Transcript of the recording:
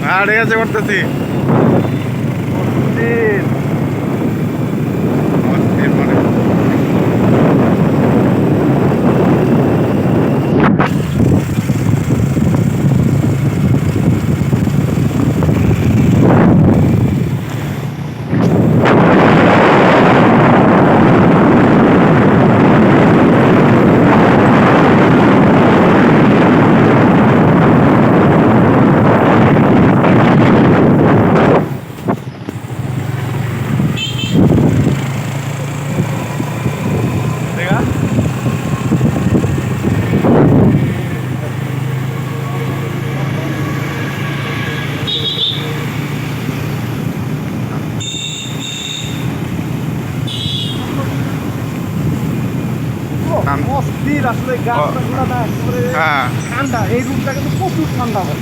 হ্যাঁ ঠিক আছে করতেছি অস্থির আসলে গাছটা ঠান্ডা এই রুটটা কিন্তু প্রচুর ঠান্ডা হয়